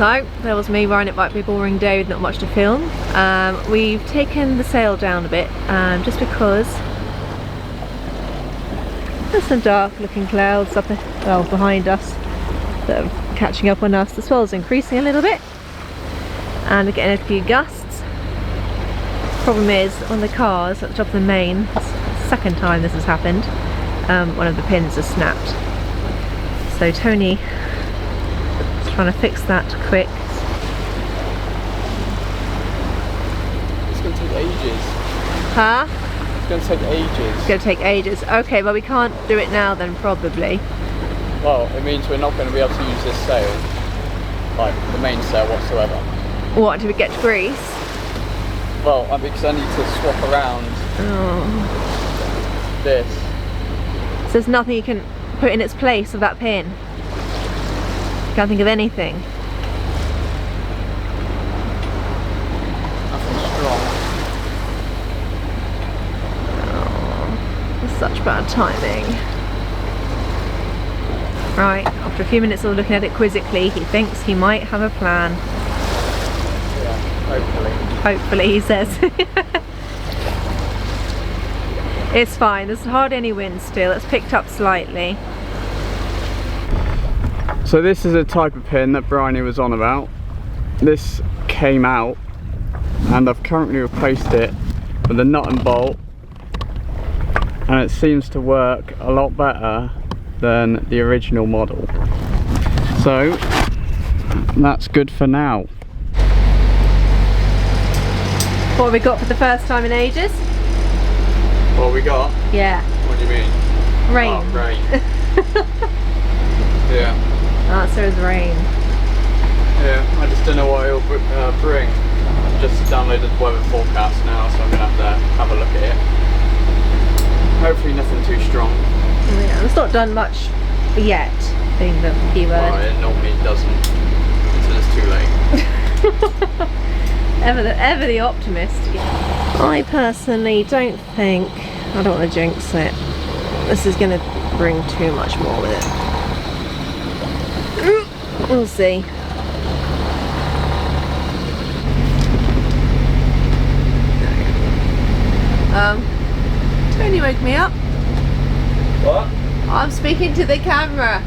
So, there was me riding it might be a boring day with not much to film. We've taken the sail down a bit, just because there's some dark looking clouds up behind us that are catching up on us. The swell's increasing a little bit and we're getting a few gusts. Problem is, on the cars at the top of the main, it's the second time this has happened, one of the pins has snapped. So Tony trying to fix that quick. It's going to take ages. Huh? It's going to take ages. It's going to take ages. Okay, well we can't do it now then, probably. Well, it means we're not going to be able to use this sail, like the main sail whatsoever. What, until we get to Greece? Well, because I need to swap around this. So there's nothing you can put in its place of that pin? Can't think of anything. Nothing strong. Oh, it's such bad timing. Right, after a few minutes of looking at it quizzically, he thinks he might have a plan. Yeah, hopefully. Hopefully, he says. It's fine, there's hardly any wind still, it's picked up slightly. So this is a type of pin that Bryony was on about. This came out and I've currently replaced it with a nut and bolt, and it seems to work a lot better than the original model. So that's good for now. What have we got for the first time in ages? What we got? Yeah. What do you mean? Rain. Oh, rain. Yeah. Answer is rain. Yeah, I just don't know what it'll bring. I've just downloaded the weather forecast now, so I'm going to have to have a look at it. Hopefully nothing too strong. Yeah, it's not done much yet, being the keyword. Well, it normally doesn't until it's too late. ever the optimist. I personally don't think, I don't want to jinx it, this is going to bring too much more with it. We'll see. Tony woke me up. What? I'm speaking to the camera.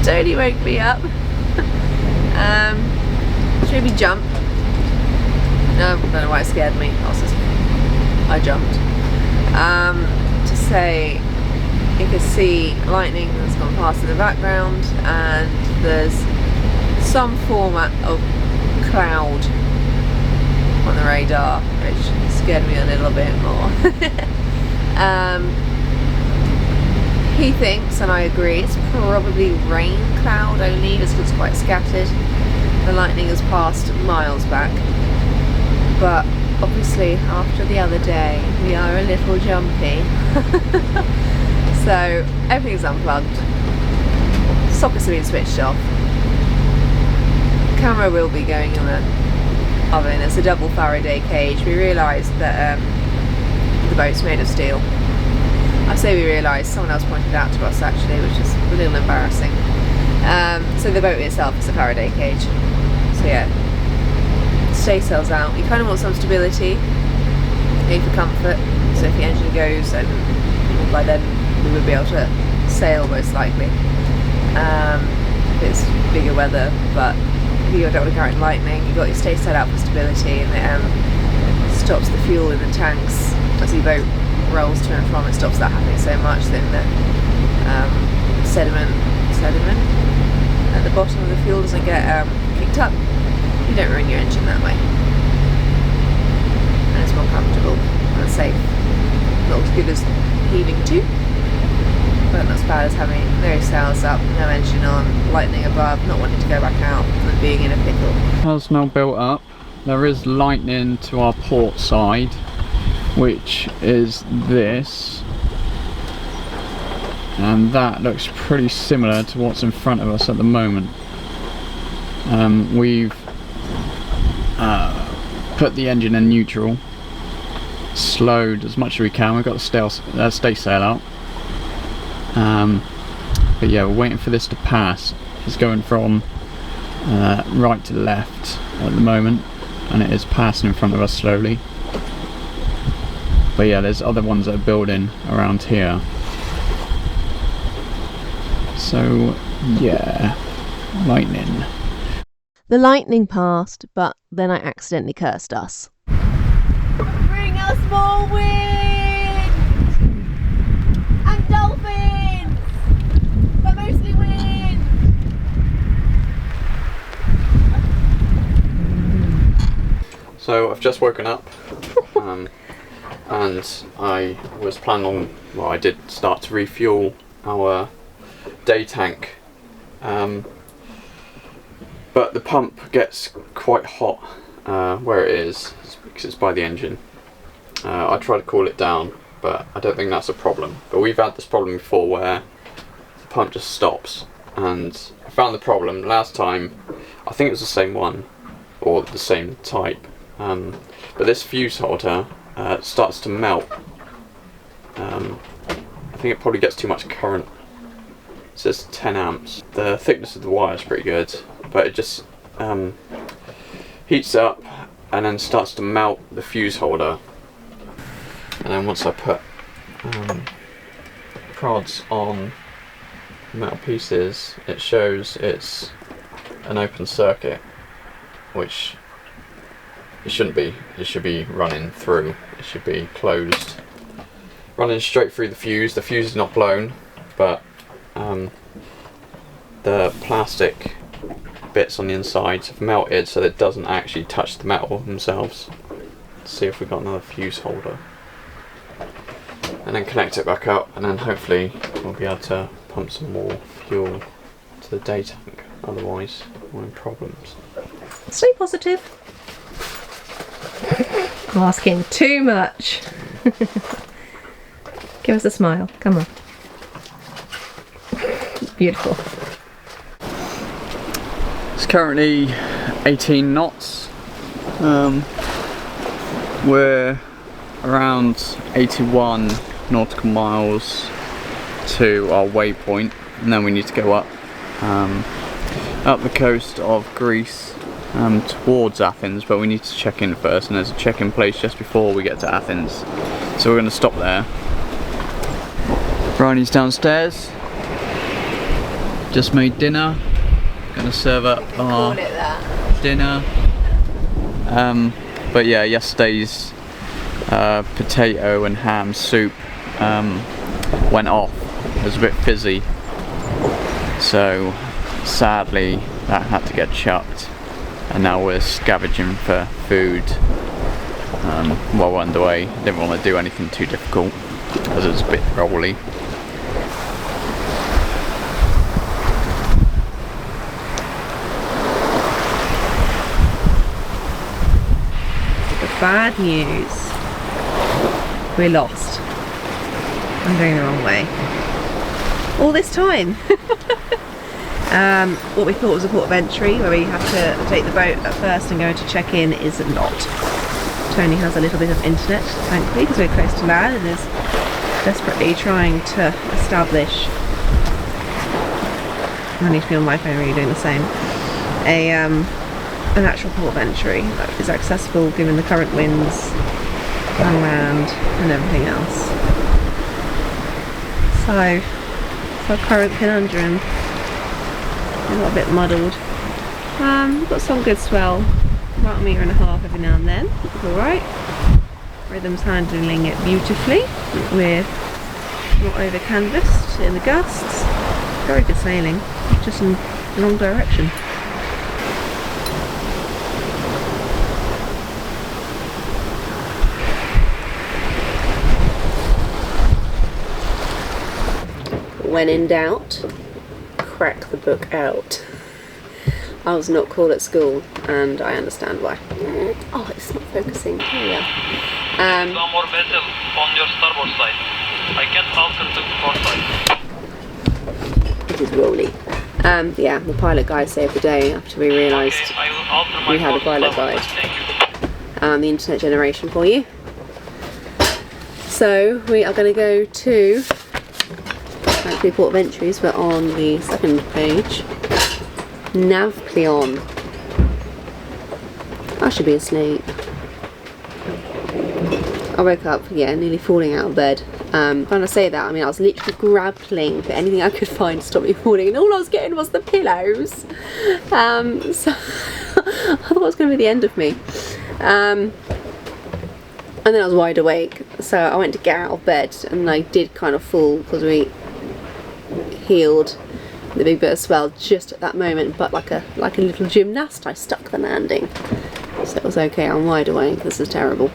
Tony woke me up. Should we jump? No, I don't know why it scared me. I jumped. To say you can see lightning that's gone past in the background, and there's some format of cloud on the radar, which scared me a little bit more. He thinks, and I agree, it's probably rain cloud only, just because it's quite scattered. The lightning has passed miles back, but obviously after the other day we are a little jumpy. So everything's unplugged, sockets have been switched off, camera will be going in the oven. It's a double Faraday cage. We realised that the boat's made of steel. I say we realised, someone else pointed out to us actually, which is a little embarrassing. So the boat itself is a Faraday cage. So yeah, stay sails out. You kind of want some stability, A for comfort, so if the engine goes, then by then we would be able to sail most likely. If it's bigger weather, but if you don't want to carry lightning, you've got your stay sail out for stability, and it stops the fuel in the tanks as the boat rolls to and from. It stops that happening so much, then the sediment at the bottom of the fuel doesn't get kicked up. You don't ruin your engine that way, and it's more comfortable and safe. Not as good as heaving to, but not as bad as having no sails up, no engine on, lightning above, not wanting to go back out, and being in a pickle. That's now built up. There is lightning to our port side, which is this, and that looks pretty similar to what's in front of us at the moment. We've put the engine in neutral, slowed as much as we can. We've got the stay sail out, but yeah, we're waiting for this to pass. It's going from right to left at the moment, and it is passing in front of us slowly. But yeah, there's other ones that are building around here. So yeah, lightning. The lightning passed, but then I accidentally cursed us. Bring us more wind! And dolphins! But mostly wind! So I've just woken up, and I was planning on, well, I did start to refuel our day tank, but the pump gets quite hot where it is because it's by the engine. I tried to cool it down, but I don't think that's a problem. But we've had this problem before where the pump just stops, and I found the problem last time. I think it was the same one or the same type, but this fuse holder starts to melt. I think it probably gets too much current. It says 10 amps. The thickness of the wire is pretty good, but it just heats up and then starts to melt the fuse holder. And then once I put prods on metal pieces, it shows it's an open circuit, which it shouldn't be. It should be running through. It should be closed, running straight through the fuse. The fuse is not blown, but the plastic bits on the inside have melted so that it doesn't actually touch the metal themselves. Let's see if we've got another fuse holder. And then connect it back up, and then hopefully we'll be able to pump some more fuel to the day tank. Otherwise, we're in problems. Stay positive. I'm asking too much. Give us a smile. Come on. Beautiful. It's currently 18 knots. We're around 81 nautical miles to our waypoint, and then we need to go up the coast of Greece towards Athens, but we need to check in first, and there's a check-in place just before we get to Athens, so we're going to stop there. Bryony's downstairs, just made dinner, going to serve up our dinner. But yeah, yesterday's potato and ham soup went off. It was a bit fizzy, so sadly that had to get chucked, and now we're scavenging for food while we're underway. Didn't want to do anything too difficult because it was a bit rolly. Bad news. We're lost. I'm going the wrong way. All this time. What we thought was a port of entry, where we have to take the boat at first and go into check-in, is not. Tony has a little bit of internet, thankfully, because we're close to land, and is desperately trying to establish. I need to be on my phone really doing the same. An actual port of entry that is accessible given the current winds, around, and everything else. So it's our current conundrum. We got a bit muddled. We've got some good swell, about 1.5 meters every now and then. It's alright. Rhythm's handling it beautifully. We're not over canvassed in the gusts. Very good sailing, just in the wrong direction. When in doubt, crack the book out. I was not cool at school, and I understand why. Oh, it's not focusing. Here we are. One more vessel on your starboard side. I can't alter to port side. It is rolly. Yeah, the pilot guide saved the day after we realised we had a pilot guide. The internet generation for you. So we are going to go to actually port of entries, but on the second page Navply on. I should be asleep. I woke up, yeah, nearly falling out of bed. When I say that, I mean I was literally grappling for anything I could find to stop me falling, and all I was getting was the pillows. So I thought it was going to be the end of me. And then I was wide awake, so I went to get out of bed, and I did kind of fall because we healed the big bit of swell just at that moment. But like a little gymnast, I stuck the landing, so it was okay. I'm wide awake. This is terrible.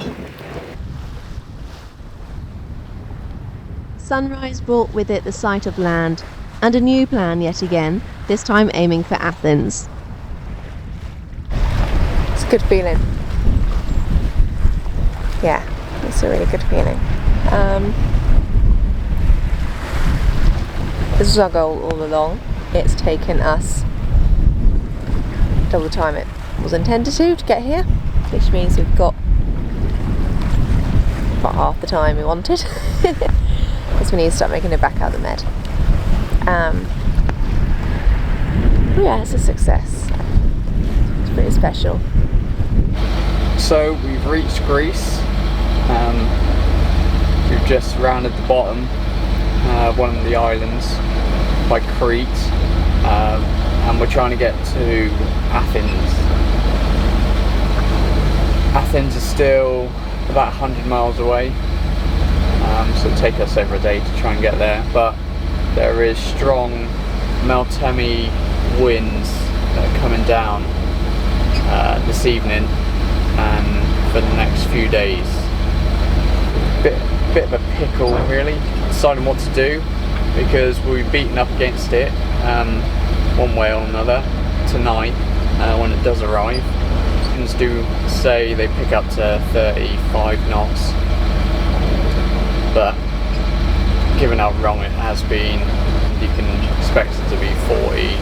Sunrise brought with it the sight of land and a new plan yet again, this time aiming for Athens. It's a good feeling. Yeah, it's a really good feeling. This was our goal all along. It's taken us double the time it was intended to get here, which means we've got about half the time we wanted. Because we need to start making it back out of the med. Yeah, it's a success. It's pretty special. So we've reached Greece. We've just rounded the bottom, one of the islands by Crete, and we're trying to get to Athens. Athens is still about 100 miles away. So it'll take us over a day to try and get there, but there is strong Meltemi winds that are coming down this evening and for the next few days. Bit of a pickle really, deciding what to do, because we've beaten up against it one way or another tonight when it does arrive. Winds do say they pick up to 35 knots. But given how wrong it has been, you can expect it to be 40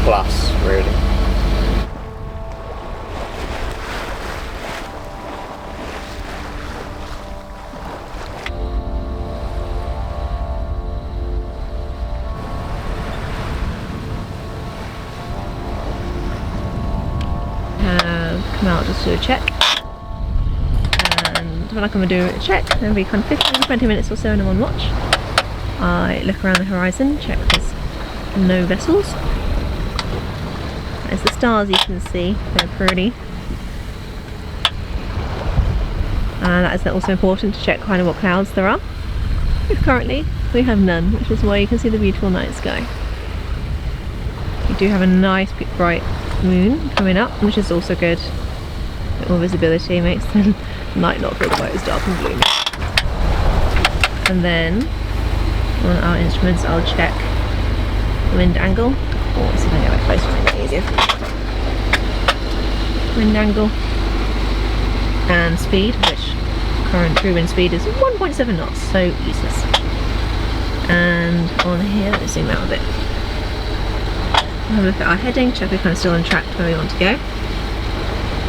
plus, really. Come out just to do a check. When I come and do a check, every kind of 15-20 minutes or so when I'm on watch, I look around the horizon, check there's no vessels. As the stars you can see, they're pretty. And that is also important to check kind of what clouds there are. Currently we have none, which is why you can see the beautiful night sky. We do have a nice big bright moon coming up, which is also good. A bit more visibility, makes the night not feel quite as dark and gloomy. And then on our instruments I'll check the wind angle. Oh, let's see if I can get a bit closer and make it easier. Wind angle and speed, which current true wind speed is 1.7 knots, so useless. And on here, let's zoom out a bit. We'll have a look at our heading, check we're kind of still on track to where we want to go.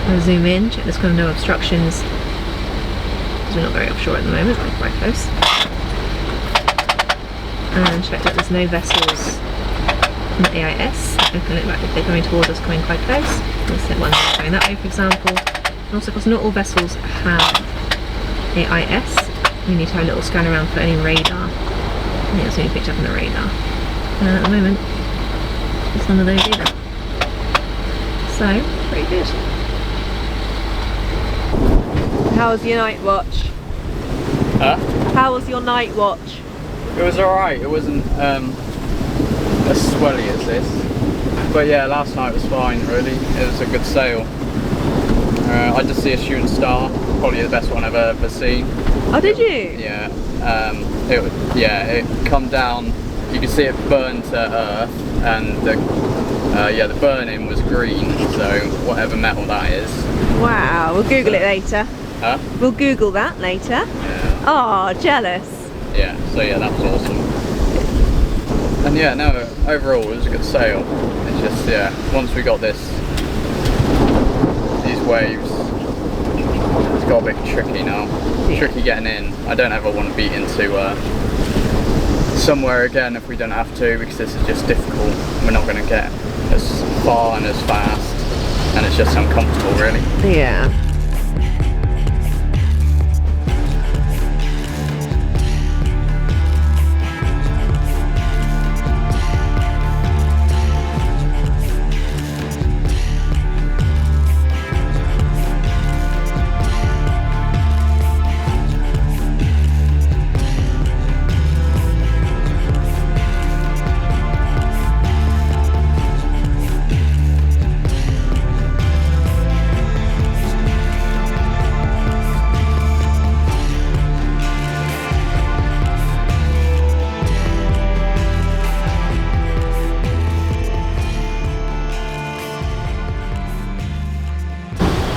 We'll zoom in, check there's kind of no obstructions, because we're not very offshore at the moment, we're quite close. And check that there's no vessels in the AIS. They can look like if they're coming towards us, coming quite close. We'll set one going that way, for example. And also, because not all vessels have AIS, we need to have a little scan around for any radar. I think that's only picked up on the radar. And at the moment, there's none of those either. So, pretty good. How was your night watch? Huh? How was your night watch? It was alright, it wasn't as swelly as this. But yeah, last night was fine really, it was a good sail. I did see a shooting star, probably the best one I've ever seen. Oh, did you? Yeah, it come down, you could see it burn to earth, and the burning was green, so whatever metal that is. Wow, we'll Google it later. Huh? We'll Google that later. Yeah. Oh, jealous. Yeah, so yeah, that was awesome. And yeah, no, overall it was a good sail. It's just, yeah, once we got these waves, it's got a bit tricky now. Yeah. Tricky getting in. I don't ever want to beat into somewhere again if we don't have to, because this is just difficult. we're not going to get as far and as fast, and it's just uncomfortable really. Yeah.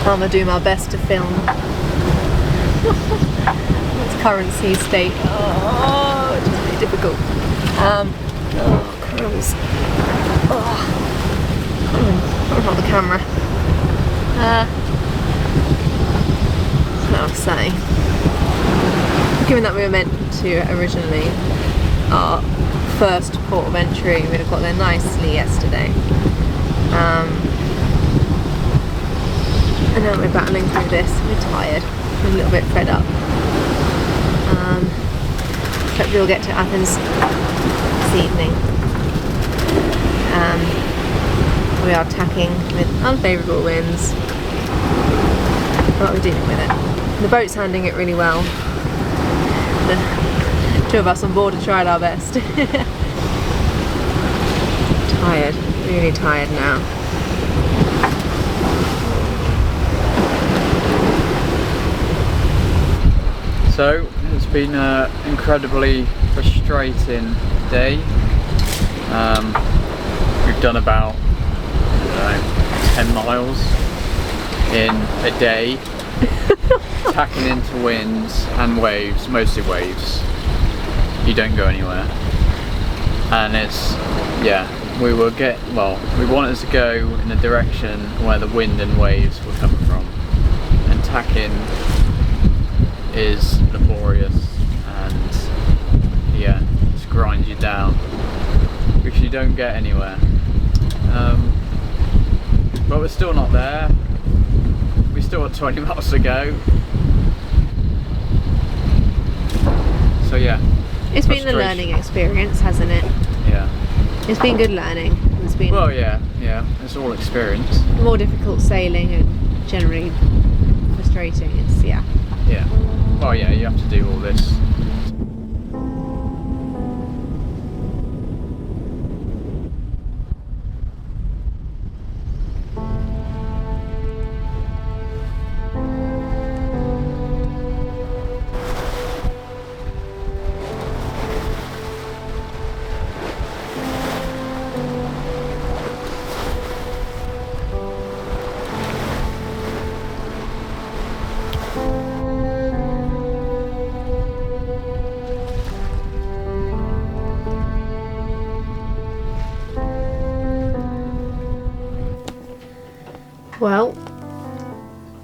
I'm gonna do my best to film its current sea state. Oh, it's just really difficult. Oh, crumbs. Oh, not the camera. What was I saying? Given that we were meant to originally, our first port of entry, we'd have got there nicely yesterday. And now we're battling through this. We're tired. We're a little bit fed up. Hopefully we'll get to Athens this evening. We are tacking with unfavourable winds, but we're dealing with it. The boat's handling it really well. The two of us on board have tried our best. Tired. Really tired now. So it's been an incredibly frustrating day. We've done about 10 miles in a day, tacking into winds and waves, mostly waves. You don't go anywhere. And it's, yeah, we wanted to go in the direction where the wind and waves were coming from. And tacking is laborious and yeah, just grinds you down because you don't get anywhere. But we're still not there. We still got 20 miles to go. So yeah. It's been a learning experience, hasn't it? Yeah. It's been good learning. It's been yeah, it's all experience. more difficult sailing and generally frustrating. It's Yeah. Well, yeah, you have to do all this. Well,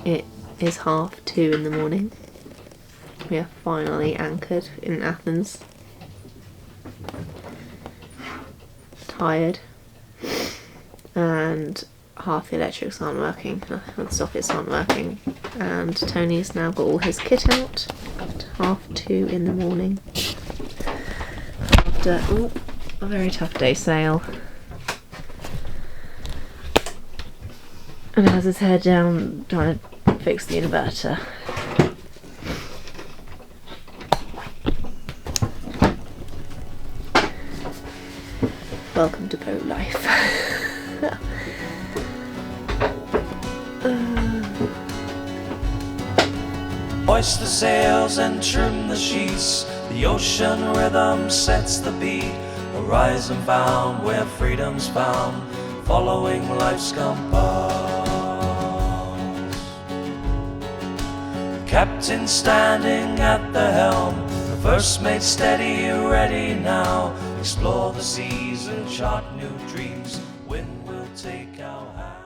it is 2:30 in the morning. We are finally anchored in Athens. Tired. And half the electrics aren't working, the sockets aren't working. And Tony's now got all his kit out at 2:30 in the morning. After a very tough day sail. And has his head down trying to fix the inverter. Welcome to boat life. Hoist the sails and trim the sheets. The ocean rhythm sets the beat. Horizon bound where freedom's found, following life's compass. Captain standing at the helm, the first mate steady, ready now. Explore the seas and chart new dreams. Wind will take our hand.